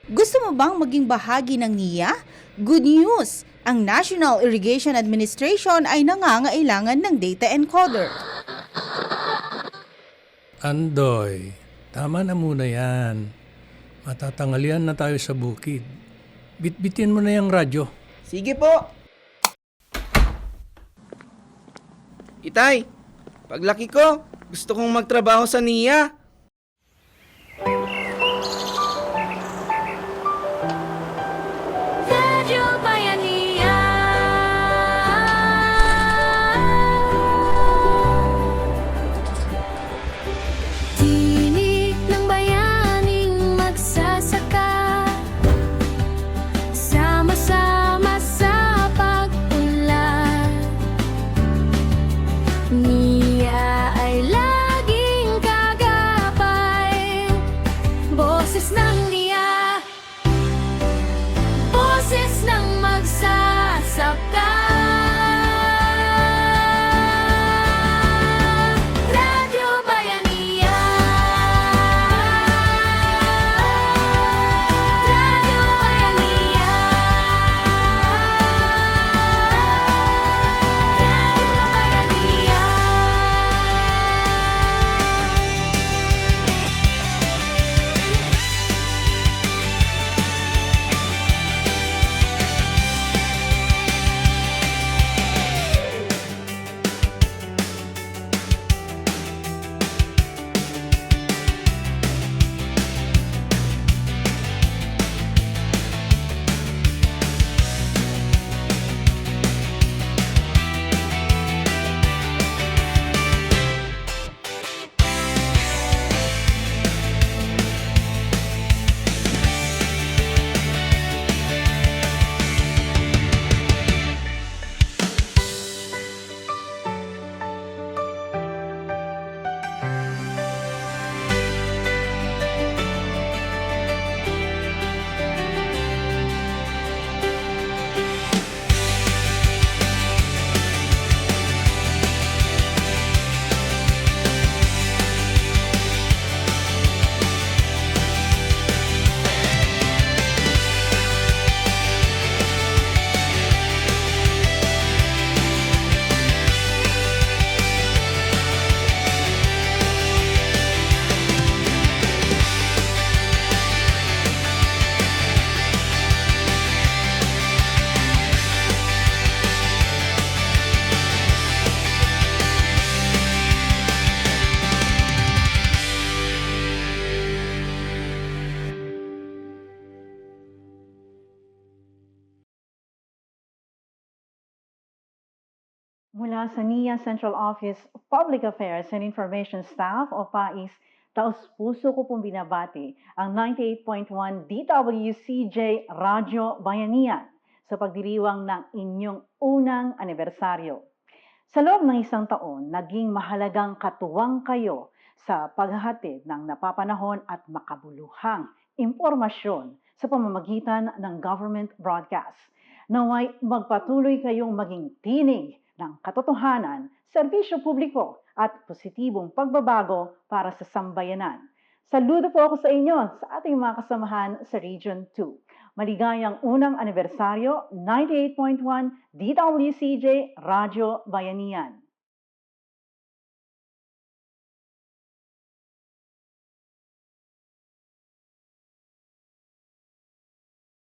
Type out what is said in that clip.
Gusto mo bang maging bahagi ng NIA? Good news! Ang National Irrigation Administration ay nangangailangan ng data encoder. Andoy, tama na muna yan. Matatangalian na tayo sa bukid. Bitbitin mo na yung radyo. Sige po. Itay, paglaki ko, gusto kong magtrabaho sa NIA. Radyo Bayanihan. Tinig ng bayaning magsasaka, sama-sama sa pag-unlad. NIA ay laging kagabay. Boses ng NIA, boses ng magsasaka. Radyo Bayanihan. Radyo Bayanihan. Mula sa NIA Central Office of Public Affairs and Information Staff o PAIS, taos-puso ko pong binabati ang 98.1 DWCJ Radyo Bayanihan sa pagdiriwang ng inyong unang anibersaryo. Sa loob ng isang taon, naging mahalagang katuwang kayo sa paghahatid ng napapanahon at makabuluhang impormasyon sa pamamagitan ng government broadcast. Naway magpatuloy kayong maging tinig ng katotohanan, serbisyo publiko at positibong pagbabago para sa sambayanan. Saludo po ako sa inyo sa ating mga kasamahan sa Region 2. Maligayang unang anibersaryo, 98.1 DWCJ Radyo Bayanihan.